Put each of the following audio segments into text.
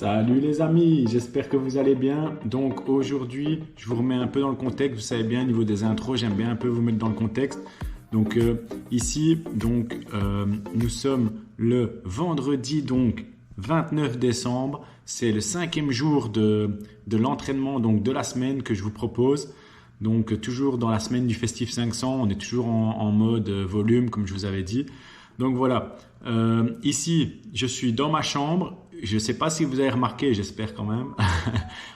Salut les amis, j'espère que vous allez bien. Donc aujourd'hui, je vous remets un peu dans le contexte. Vous savez bien, au niveau des intros, j'aime bien un peu vous mettre dans le contexte. Donc ici, nous sommes le vendredi 29 décembre. C'est le cinquième jour de l'entraînement de la semaine que je vous propose. Donc toujours dans la semaine du Festif 500, on est toujours en mode volume comme je vous avais dit. Donc voilà, ici je suis dans ma chambre. Je ne sais pas si vous avez remarqué, j'espère quand même.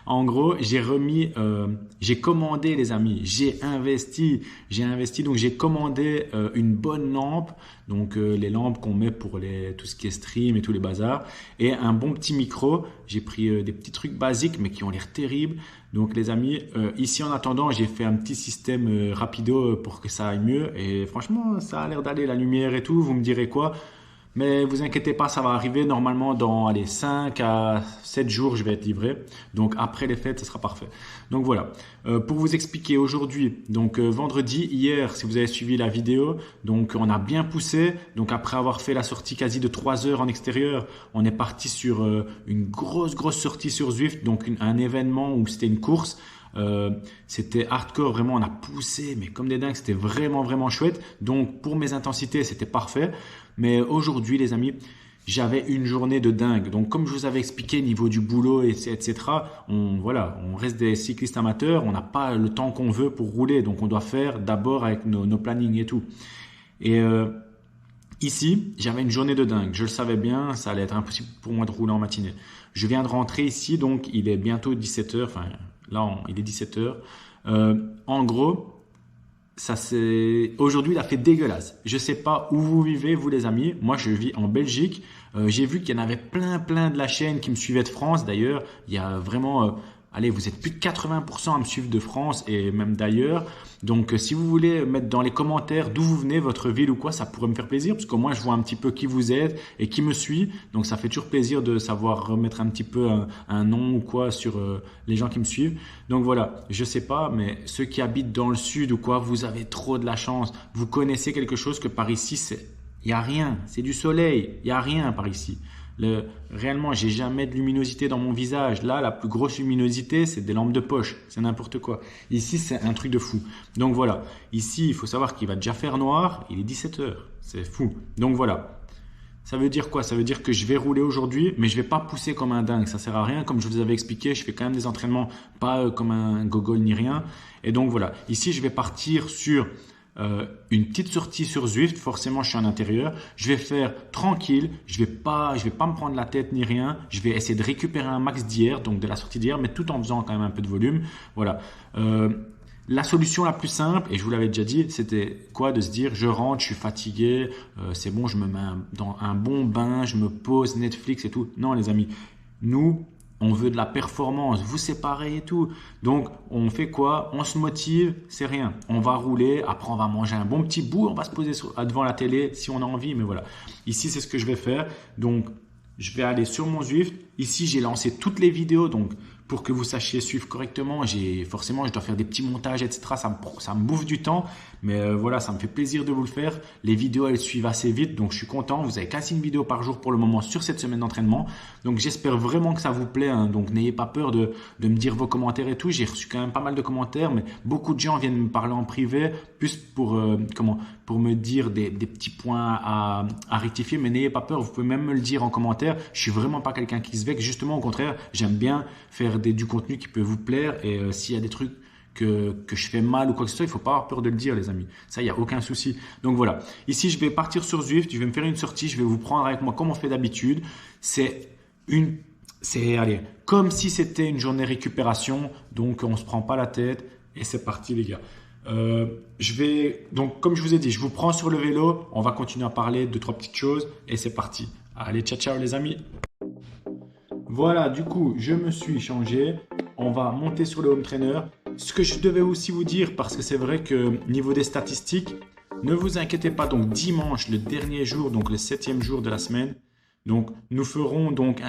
En gros, j'ai commandé les amis, j'ai investi, donc j'ai commandé une bonne lampe, donc les lampes qu'on met pour tout ce qui est stream et tous les bazars, et un bon petit micro. J'ai pris des petits trucs basiques mais qui ont l'air terribles. Donc les amis, ici en attendant, j'ai fait un petit système rapido pour que ça aille mieux, et franchement, ça a l'air d'aller, la lumière et tout. Vous me direz quoi? Mais vous inquiétez pas, ça va arriver normalement dans 5 à 7 jours, je vais être livré. Donc après les fêtes, ce sera parfait. Donc voilà. Pour vous expliquer aujourd'hui, vendredi, hier, si vous avez suivi la vidéo, donc on a bien poussé. Donc après avoir fait la sortie quasi de 3 heures en extérieur, on est parti sur une grosse sortie sur Zwift, donc un événement où c'était une course. C'était hardcore, vraiment on a poussé mais comme des dingues, c'était vraiment chouette. Donc pour mes intensités c'était parfait, mais aujourd'hui les amis, j'avais une journée de dingue. Donc comme je vous avais expliqué, niveau du boulot etc, on reste des cyclistes amateurs, on n'a pas le temps qu'on veut pour rouler, donc on doit faire d'abord avec nos plannings et tout. Et ici, j'avais une journée de dingue. Je le savais bien, ça allait être impossible pour moi de rouler en matinée. Je viens de rentrer ici, donc il est bientôt 17 heures. Enfin, là, il est 17 heures. En gros, aujourd'hui, il a fait dégueulasse. Je sais pas où vous vivez, vous les amis. Moi, je vis en Belgique. J'ai vu qu'il y en avait plein de la chaîne qui me suivaient de France. D'ailleurs, il y a vraiment, allez, vous êtes plus de 80% à me suivre de France et même d'ailleurs. Donc, si vous voulez mettre dans les commentaires d'où vous venez, votre ville ou quoi, ça pourrait me faire plaisir parce qu'au moins, je vois un petit peu qui vous êtes et qui me suit. Donc, ça fait toujours plaisir de savoir remettre un petit peu un nom ou quoi sur les gens qui me suivent. Donc voilà, je sais pas, mais ceux qui habitent dans le sud ou quoi, vous avez trop de la chance. Vous connaissez quelque chose que par ici, il y a rien. C'est du soleil. Il y a rien par ici. Réellement, j'ai jamais de luminosité dans mon visage. Là, la plus grosse luminosité, c'est des lampes de poche. C'est n'importe quoi. Ici, c'est un truc de fou. Donc voilà. Ici, il faut savoir qu'il va déjà faire noir. Il est 17 heures. C'est fou. Donc voilà. Ça veut dire quoi? Ça veut dire que je vais rouler aujourd'hui, mais je vais pas pousser comme un dingue. Ça sert à rien. Comme je vous avais expliqué, je fais quand même des entraînements, pas comme un gogol ni rien. Et donc voilà. Ici, je vais partir sur une petite sortie sur Zwift. Forcément, je suis en intérieur. Je vais faire tranquille. Je vais pas me prendre la tête ni rien. Je vais essayer de récupérer un max d'hier, donc de la sortie d'hier, mais tout en faisant quand même un peu de volume. Voilà. La solution la plus simple, et je vous l'avais déjà dit, c'était quoi? De se dire, je rentre, je suis fatigué, c'est bon, je me mets dans un bon bain, je me pose, Netflix et tout. Non, les amis, nous, on veut de la performance, vous c'est pareil et tout. Donc, on fait quoi? On se motive, c'est rien. On va rouler, après on va manger un bon petit bout, on va se poser devant la télé si on a envie, mais voilà. Ici, c'est ce que je vais faire. Donc, je vais aller sur mon Zwift. Ici, j'ai lancé toutes les vidéos, donc pour que vous sachiez suivre correctement, forcément, je dois faire des petits montages, etc. Ça me bouffe du temps, mais voilà, ça me fait plaisir de vous le faire. Les vidéos, elles suivent assez vite, donc je suis content. Vous avez quasi une vidéo par jour pour le moment sur cette semaine d'entraînement. Donc j'espère vraiment que ça vous plaît, hein. Donc n'ayez pas peur de me dire vos commentaires et tout. J'ai reçu quand même pas mal de commentaires, mais beaucoup de gens viennent me parler en privé, plus pour me dire des petits points à rectifier. Mais n'ayez pas peur, vous pouvez même me le dire en commentaire. Je suis vraiment pas quelqu'un qui se vexe. Justement, au contraire, j'aime bien faire du contenu qui peut vous plaire, et s'il y a des trucs que je fais mal ou quoi que ce soit, il faut pas avoir peur de le dire, les amis. Ça, il n'y a aucun souci. Donc voilà. Ici, je vais partir sur Zwift. Je vais me faire une sortie. Je vais vous prendre avec moi comme on fait d'habitude. Allez, comme si c'était une journée récupération. Donc, on se prend pas la tête et c'est parti, les gars. Donc, comme je vous ai dit, je vous prends sur le vélo. On va continuer à parler de 3 petites choses et c'est parti. Allez, ciao, les amis. Voilà, du coup, je me suis changé. On va monter sur le home trainer. Ce que je devais aussi vous dire, parce que c'est vrai que niveau des statistiques, ne vous inquiétez pas. Donc dimanche, le dernier jour, donc le 7e jour de la semaine, donc nous ferons donc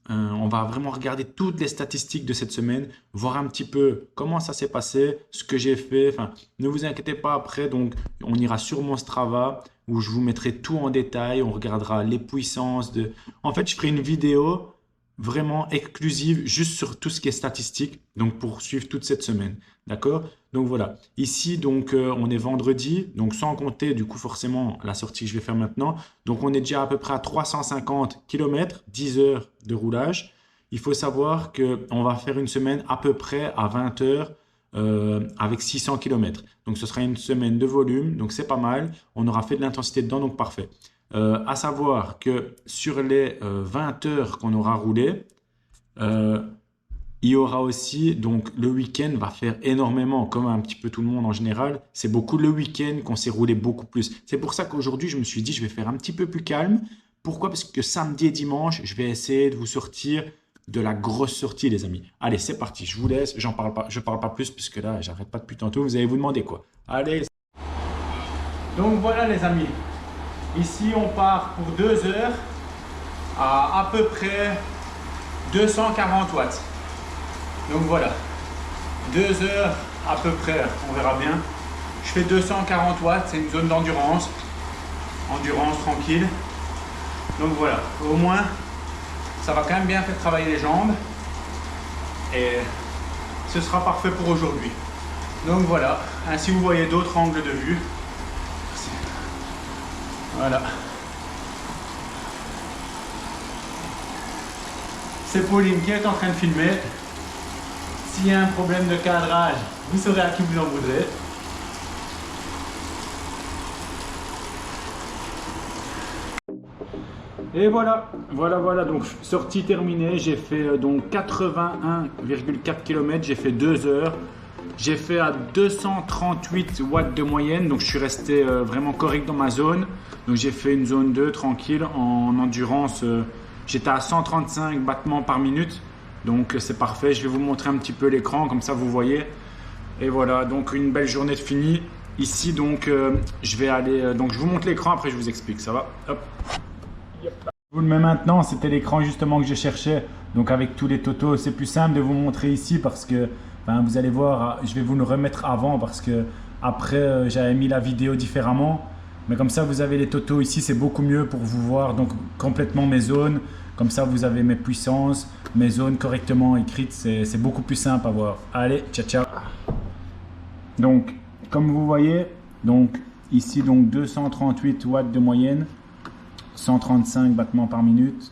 on va vraiment regarder toutes les statistiques de cette semaine, voir un petit peu comment ça s'est passé, ce que j'ai fait. Enfin, ne vous inquiétez pas après. Donc on ira sur mon Strava où je vous mettrai tout en détail. On regardera les puissances de. En fait, je ferai une vidéo vraiment exclusive juste sur tout ce qui est statistique, donc pour suivre toute cette semaine. D'accord? Donc voilà. Ici, donc, on est vendredi, donc sans compter du coup forcément la sortie que je vais faire maintenant. Donc on est déjà à peu près à 350 km, 10 heures de roulage. Il faut savoir qu'on va faire une semaine à peu près à 20 heures avec 600 km. Donc ce sera une semaine de volume, donc c'est pas mal. On aura fait de l'intensité dedans, donc parfait. À savoir que sur les 20 heures qu'on aura roulé, il y aura aussi, donc le week-end va faire énormément, comme un petit peu tout le monde en général. C'est beaucoup le week-end qu'on s'est roulé beaucoup plus. C'est pour ça qu'aujourd'hui, je me suis dit, je vais faire un petit peu plus calme. Pourquoi? Parce que samedi et dimanche, je vais essayer de vous sortir de la grosse sortie, les amis. Allez, c'est parti, je vous laisse. J'en parle pas, je parle pas plus, puisque là, j'arrête pas depuis tantôt. Vous allez vous demander quoi. Allez. Donc voilà, les amis. Ici, on part pour 2 heures à peu près 240 watts. Donc voilà, 2 heures à peu près, on verra bien. Je fais 240 watts, c'est une zone d'endurance, endurance tranquille. Donc voilà, au moins, ça va quand même bien faire travailler les jambes. Et ce sera parfait pour aujourd'hui. Donc voilà, ainsi vous voyez d'autres angles de vue. Voilà. C'est Pauline qui est en train de filmer. S'il y a un problème de cadrage, vous saurez à qui vous en voudrez. Et voilà, donc sortie terminée. J'ai fait donc 81,4 km, j'ai fait 2 heures. J'ai fait à 238 watts de moyenne, donc je suis resté vraiment correct dans ma zone. Donc j'ai fait une zone 2 tranquille en endurance. J'étais à 135 battements par minute, donc c'est parfait. Je vais vous montrer un petit peu l'écran, comme ça vous voyez. Et voilà, donc une belle journée de finie. Ici donc je vais aller, donc je vous montre l'écran, après je vous explique, ça va? Hop. Je vous le mets maintenant, c'était l'écran justement que je cherchais. Donc avec tous les totaux, c'est plus simple de vous montrer ici parce que vous allez voir, je vais vous le remettre avant parce que après j'avais mis la vidéo différemment. Mais comme ça vous avez les totaux ici, c'est beaucoup mieux pour vous voir donc complètement mes zones. Comme ça vous avez mes puissances, mes zones correctement écrites, c'est beaucoup plus simple à voir. Allez, ciao ciao. Donc comme vous voyez, donc ici donc 238 watts de moyenne, 135 battements par minute.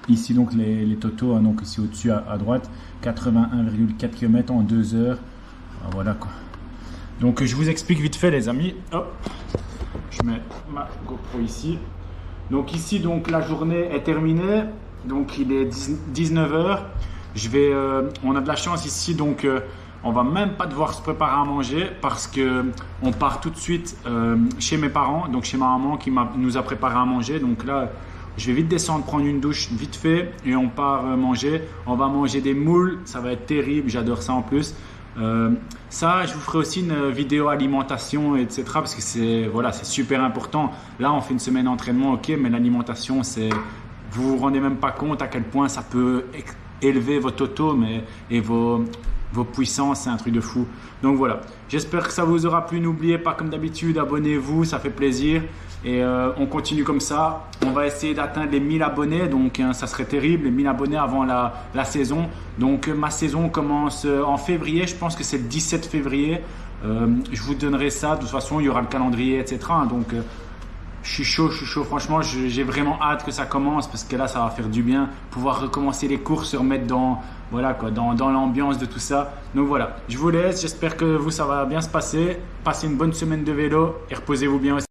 Ici donc les totaux, hein, donc ici au-dessus à droite, 81,4 km en 2 heures. Ah, voilà quoi. Donc je vous explique vite fait les amis. Hop, je mets ma GoPro ici. Donc ici donc la journée est terminée. Donc il est 19 heures. On a de la chance ici donc on va même pas devoir se préparer à manger parce que on part tout de suite chez mes parents, donc chez ma maman qui nous a préparé à manger. Donc là, je vais vite descendre prendre une douche vite fait et on part manger. On va manger des moules, ça va être terrible, j'adore ça en plus. Ça, je vous ferai aussi une vidéo alimentation, etc. Parce que c'est super important. Là, on fait une semaine d'entraînement, ok, mais l'alimentation, vous vous rendez même pas compte à quel point ça peut élever vos totaux et vos puissances, c'est un truc de fou. Donc voilà, j'espère que ça vous aura plu. N'oubliez pas comme d'habitude, abonnez-vous, ça fait plaisir. Et on continue comme ça. On va essayer d'atteindre les 1000 abonnés. Donc ça serait terrible, les 1000 abonnés avant la saison. Donc ma saison commence en février. Je pense que c'est le 17 février. Je vous donnerai ça. De toute façon, il y aura le calendrier, etc. Donc je suis chaud. Franchement, j'ai vraiment hâte que ça commence parce que là, ça va faire du bien. Pouvoir recommencer les courses, se remettre dans l'ambiance de tout ça. Donc voilà, je vous laisse. J'espère que ça va bien se passer. Passez une bonne semaine de vélo et reposez-vous bien aussi.